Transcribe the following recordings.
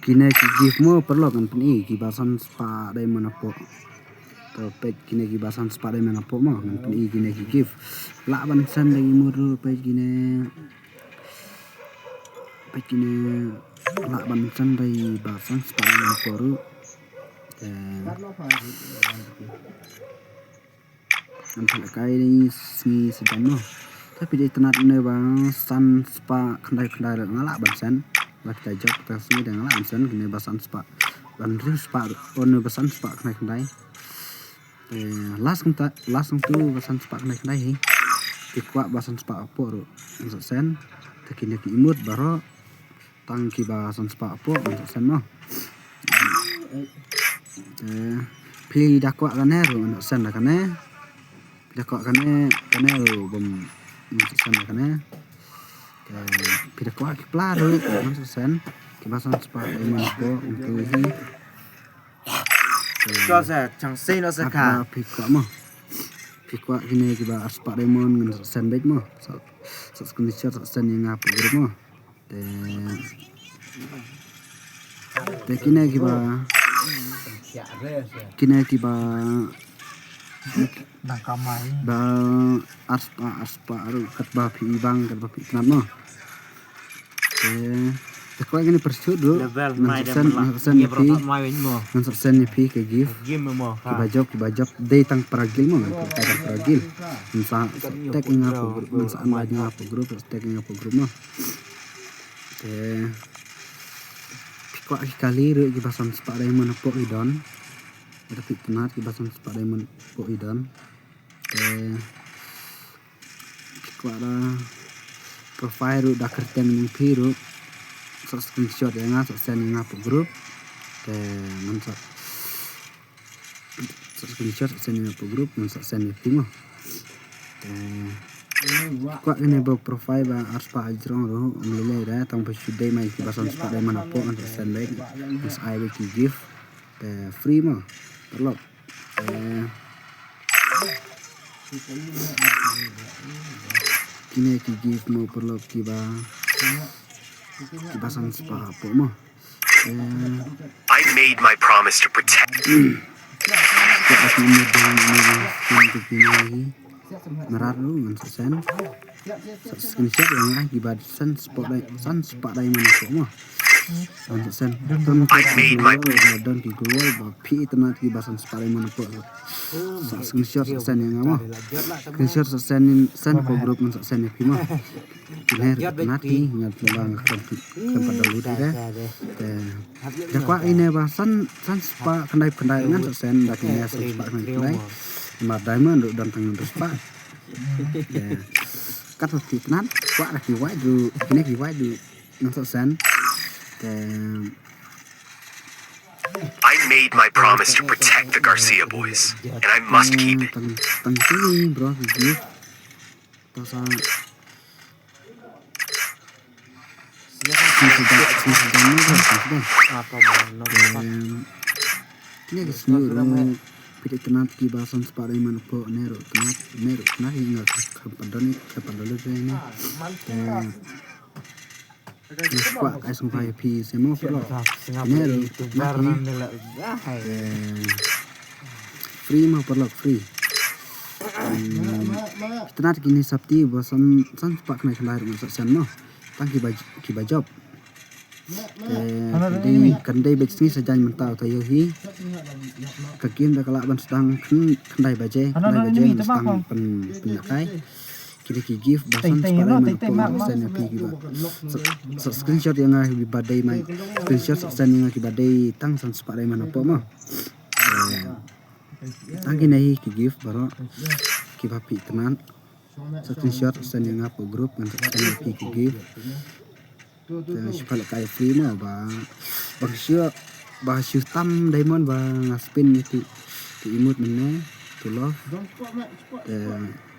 Kine ki give mo perlu kan peni ki basan spa dai manapo page kine ki basan spa dai manapo mo kan peni kine ki give la ban san dai muru page kine la ban san dai basan spa dai manapo ru antara kai ni si sedang mo tapi dia tenat ne bang san spa kandai ngala ban san lak ta job ta sini dengan ngala ban san kine basan spa ban ru spa on basan spa kandai last tu basan spa kandai hi ikwa basan spa apo ro sen takine ki imut baro tang ki basan spa apo sen mo pi dakwa kan ro sen kan dakwa kan ro bom sen kan pi dakwa ki plaro sen ki basan spa emang po untuk hi cho sa chẳng xây nó sẽ cả pi kwa kini ki ba spa demon ngan sen bek mo so screenshot sen yang apa grup mo te kini ki ba nakamai ba aspa aru kat ba pi bang kat ba pi kenal mo te kwa kini persu do level mai dan sen ni pi mai mo ngan sen ni pi ke give game mo ki bajok day tang paragil mo tang paragil sa taking up sa amadi up group taking up group mo pikwa kali ru ki basan spa diamond po idon tapi tenat ki basan spa diamond po idon pikwa da profile ru da kerten ng piru so screenshot yang so sending up group mansa screenshot sending up group mansa sending pimo kwa ini bo profile ba arspa ajrong ro mulai da tang pa sudai mai ki basan spa dai mana po an send back as I will give free mo perlo kini ki give mo perlo ki basan spa po mo I made my promise to protect. Meraru ngan sen screenshot yang lagi badan spa dai mana ko mo sen don ki global ba pi tenat ki basan spa dai mana ko screenshot sen yang mo screenshot sen ko grup man sen pi mo kiner tenat ki ngat bang kan pada lu da da kwa ine basan spa kandai ngan sen da ki spa kandai mà diamond dan tangan spa cắt một thịt nát quá là kỳ quái dù cái kỳ quái dù nó sợ sen I made my promise to protect the Garcia boys, and I must keep it. Tăng cái bro gì tao sao ini keseluruhan pilih tenat ki basan spa dai mana po nero tenat hingga kapan dulu ini spa kai sampai pi semo pro nero free mah perlu free tenat kini sabti basan spa kena kelar masa sen mah tang ki bajob kandai bajni sajan mentau tayo hi kakin da kala ban sedang kandai baje sedang penyakai kini ki give basan sepadan sen pi ki ba screenshot yang ngai badai mai screenshot sen yang ki badai tang san sepadan mana po mo tang kini ki give baro ki ba pi tenan screenshot sen yang apa grup untuk sen pi ki give supaya kayak free mah bang tam diamond bang spin itu imut mana tu loh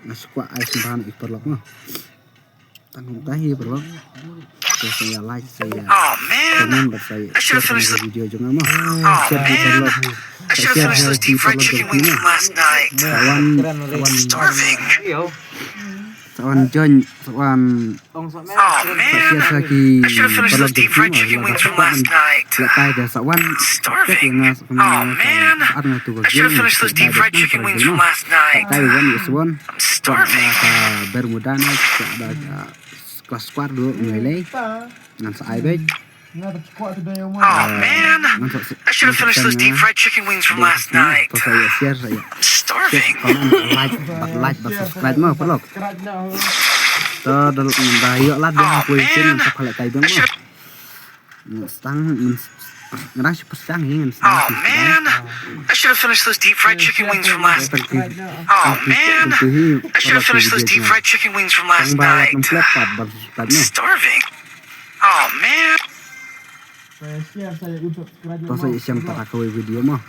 ngasukwa ice bahan iperlok mah tanggung tahi perlok saya like saya komen buat saya share video juga mah share di perlok I should have finished those deep fried chicken wings from last night. kawan Starving. Soan join soan Ông sợ mẹ. Oh share man, lagi I should have finished those deep fried chicken wings from last night. Lekai dah soan Starving. Oh man, I should have finished those deep fried chicken wings from last night. Lekai wan soan I'm starving. Bermuda na ada kelas kuar dulu nilai dengan seaibek Oh man, I should have finished those deep fried chicken wings from last night. Terus saya share saya I'm starving. comment like subscribe mah pelok terus bayok lah dah aku isin untuk kalau kayak dong mah stang ngerasa pestang ingin Oh man, I should have finished those deep fried chicken wings from last night. Oh man, I should have finished those deep fried chicken wings from last night. I'm starving. Oh man. Terus saya siap tak kau video mah